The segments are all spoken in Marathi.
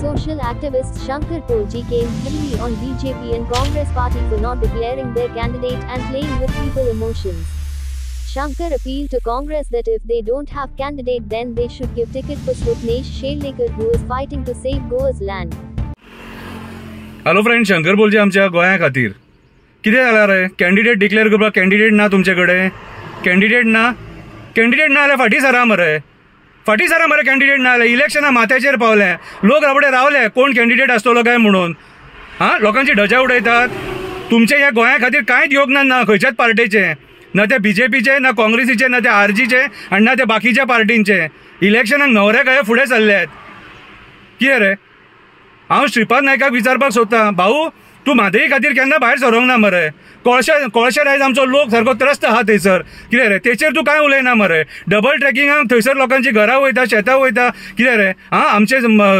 social activist Shankar Polji came heavily on BJP and Congress party for not declaring their candidate and playing with people's emotions. Shankar appealed to Congress that if they don't have candidate then they should give ticket for Swapnesh Shellekar who is fighting to save Goa's land. Hello friend, Shankar बोलचे आमच्या गोंया खातीर कितें जालां रे? कॅन्डिडेट डिक्लेअर करपाक कॅन्डिडेट ना तुमचे कडेन? कॅन्डिडेट ना जाल्यार फाटीं सरा मरे कॅन्डिडेट ना जाल्यार इलेक्शनां माथ्याचेर पावले, लोक रोखडे रावले कोण कॅन्डिडेट आसतलो काय म्हणून. लोकांची ढजा उडयतात. तुमचे ह्या गोंया खातीर कांयच योगदान ना खंयच्याच पार्टीचे, ना ते बीजेपीचे, ना काँग्रेसीचे, ना ते आरजीचे आनी ना ते बाकीच्या पार्टींचे. इलेक्शनाक न्हवरे कहे फुडें सरल्यात. कितें रे? हांव श्रीपाद नायकाक विचारपाक सोदतां, भाऊ तूं म्हादई खातीर केन्ना भायर सरोंक ना मरे? कळशेर आयज आमचो लोक सारको त्रस्त आहा थंयसर. कितें रे? तेचेर तूं कांय उलयना मरे? डबल ट्रॅकिंगाक थंयसर लोकांची घरां वयता, शेतां वयता. कितें रे? आमचे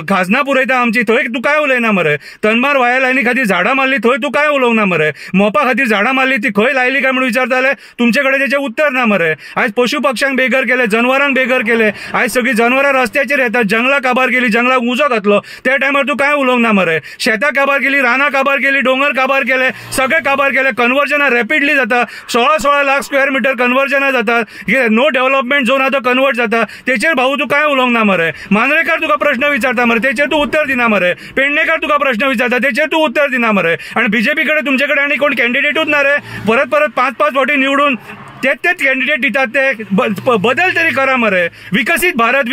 खाजनां पुरयता आमची, थंय तूं कांय उलयना मरे? तनमार वाया लायनी खातीर झाडां मारली, थंय तूं कांय उलोवंक ना मरे? मोपा खातीर झाडां मारली, ती खंय लायली काय म्हणून विचारता जाल्यार तुमचे कडेन तेचें उत्तर ना मरे. आयज पशु पक्ष्यांक बेगर केले, जनवरांक बेगर केले. आयज सगळीं जनवरां रस्त्याचेर येतात. जंगलां काबार केली, जंगलाक उजो घातलो, त्या टायमार तूं कांय उलोवंक ना मरे? शेतां काबार केली, रानां काबार केली, डोंगर काबार केले, सगळे काबार केले. कन्वर्जनां रॅपिडली जाता. 16 लाख स्क्वेअर मीटर कन्वर्जनां जातात. नो डेव्हलपमेंट झोन आतां कन्वर्ट जाता. तेचेर भाऊ तूं कांय उलोवंक ना मरे? मांद्रेकार तुका प्रश्न विचारता मरे, तेचेर तूं उत्तर दिना मरे? पेडणेकार तुका प्रश्न विचारता, तेचेर तूं उत्तर दिना मरे? आणि बीजेपी कडे तुमचे कडेन आनी कोण कॅन्डिडेटूच ना रे? परत 5-5 फावटी निवडून तेच कॅन्डिडेट दितात. ते बदल तरी करा मरे. विकसित भारत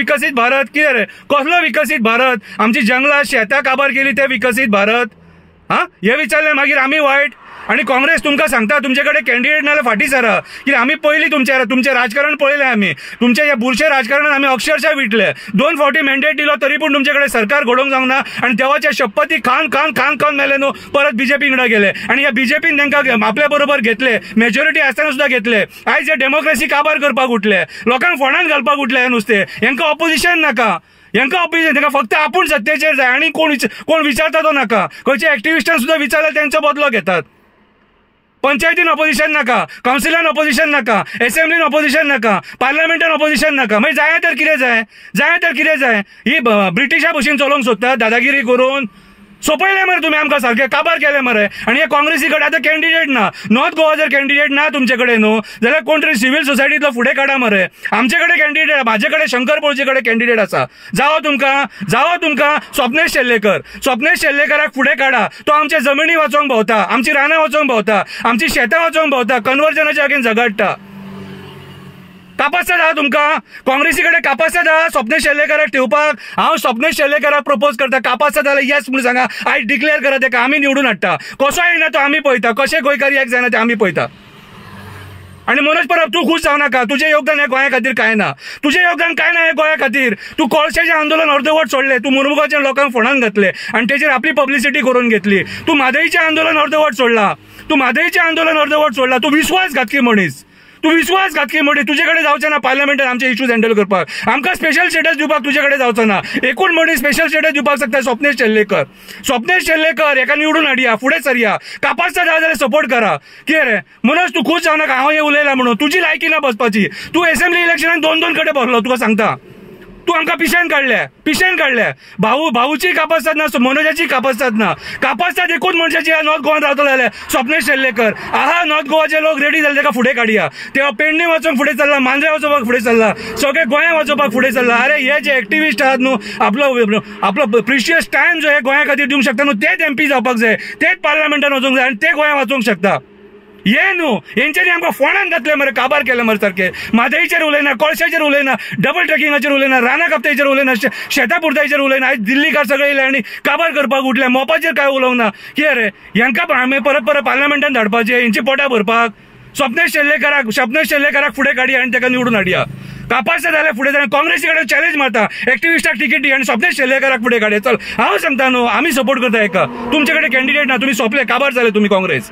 कितें रे? कसलो विकसित भारत? आमची जंगलां शेतां काबार केली, ते विकसित भारत? हे विचारले मागीर आमी वायट. आणि काँग्रेस तुमकां सांगता तुमचे कडेन कॅन्डिडेट ना जाल्यार फाटीं सरा. कित्याक आमी पयलीं तुमचें राजकारण पळयलें आमी. तुमच्या ह्या बुरशे राजकारणान आमी अक्षरशा विटले. 2 फावटी मॅन्डेट दिलो तरी पूण तुमचे कडेन सरकार घडोवंक जावंक ना. आनी देवाच्या शपथी खान मेले न्हू, परत बीजेपी कडेन गेले. आनी ह्या बीजेपीन तांकां आपल्या बरोबर घेतले, मेजॉरिटी आसतना सुद्दां घेतले. आयज हे डेमोक्रेसी काबार करपाक उठले, लोकांक फोंडांत घालपाक उठले. हे नुस्तें हांकां ऑपोजिशन नाका. तांकां फक्त आपूण सत्तेचेर जाय आनी कोण विचारता तो नाका. खंयच्या एक्टिविस्टांक सुद्दां विचारल्यार तेंचो बदलो घेतात. पंचायतीन ऑपोजिशन नाका, कावन्सिलान ऑपोजिशन नाका, असेंब्लीन ऑपोजिशन नाका, पार्लमेंटान ऑपोजिशन नाका. मागीर जाय तर कितें जाय? ही ब्रिटिशा भशेन चलोवंक सोदतात दादागिरी करून? सोपयले मरे तुमी आमकां, सारके काबार केले मरे. आनी हे काँग्रेसी कडेन आतां कॅन्डिडेट ना. नॉर्थ गोवा जर कॅन्डिडेट ना तुमचे कडेन न्हू जाल्यार कोण तरी सिव्हिल सोसायटीतलो फुडें काडा मरे. आमचे कडेन कॅन्डिडेट, म्हाजे कडेन शंकर पोळचे कडेन कॅन्डिडेट आसा. जावो तुमकां स्वप्नेश शेल्लेकराक फुडें काडा. तो आमचे जमिनी वाचोवंक भोंवता, आमची रानां वाचोवंक भोंवता, आमची शेतां वाचोवंक भोंवता, कन्वर्जनाच्या हातून झगडटा. कापासता तुमकां? काँग्रेसी कडेन कापासता स्वप्नेश शेल्लेकराक ठेवपाक? हांव स्वप्नेश शेल्लेकराक प्रपोज करता, कापासता जाल्यार येस म्हणून सांगा. आयज डिक्लेअर करा तेका, आमी निवडून हाडटा. कसो येना तो आमी पळयता, कशे गोंयकार एक जायना ते आमी पळयता. आणि मनोज परब तूं खूश जावं नाका. तुजें योगदान हे गोंया खातीर कांय ना. हे गोंया खातीर. तूं कोळशेचें आंदोलन अर्दवट सोडलें. तूं मुरमुगांच्या लोकांक फोंडांत घातले आनी तेचेर आपली पब्लिसिटी करून घेतली. तूं म्हादईचें आंदोलन अर्दवट सोडला. तूं विश्वासघातकी मनीस. तुजे कडेन जावचें ना पार्लमेंटान आमचे इश्यूज हँडल करपाक. आमकां स्पेशल स्टेटस दिवपाक तुजे कडेन जावचो ना. एकूण मनीस स्पेशल स्टेटस दिवपाक शकता स्वप्नेश शेल्लेकर. हेका निवडून हाडया, फुडें सरया. कापासता जाल्यार सपोर्ट करा. कितें रे मनोज, तूं खूश जावं नाका हांव हे उलयलां म्हणून. तुजी लायकी ना बसपाची. तूं असेंब्ली इलेक्शनाक 2 कडेन बसलो, तुका सांगता. तूं आमकां पिशेन काडल्या. भाऊची कापासतात ना, मनोजाची कापासतात ना. कापासतात एकूच मनशाची नॉर्थ गोवान रावतलो जाल्यार स्वप्नेश शेल्लेकर. नॉर्थ गोवाचे लोक रेडी जाले, ताका फुडें काडया. तेव्हा पेडणे वचोंक फुडें चल्ला, मांद्रे वचोवपाक फुडें चल्ला, सगळे गोंया वचोवपाक फुडें चल्ला. अरे हे जे एक्टिविस्ट आहात न्हू, आपलो प्रिशियस टायम जो हे गोंया खातीर दिवंक शकता न्हू, तेच MP जावपाक जाय, तेच पार्लमेंटान वचूंक जाय आनी ते गोंया वचोवंक शकता. ये न्हू हेंच्यांनी आमकां फोंडांत घातले मरे, काबार केले मरे सारखे. म्हादईचेर उलयना, कळशाचेर उलयना, डबल ट्रॅकिंगाचेर उलयना, रानां कापताचेर उलयना, शेतां पुरतायचेर उलयना. आयज दिल्लीकार सगळे येयले आनी काबार करपाक उठले. मोपाचेर काय उलोवंक ना. कितें रे हांकां आमी परत पार्लमेंटान धाडपाचे, हेंची पोटां भरपाक? स्वप्नेश शेल्लेकराक फुडें काडया आनी ताका निवडून हाडया. कापासता जाल्यार फुडें जाल्यार काँग्रेसी कडेन चॅलेंज मारता, एक्टिविस्टाक तिकीट दी आनी स्वप्नेश शेल्लेकराक फुडें काडया. चल हांव सांगता न्हू, आमी सपोर्ट करता हेका. तुमचे कडेन कॅन्डिडेट ना, तुमी सोंपले, काबार जाले तुमी काँग्रेस.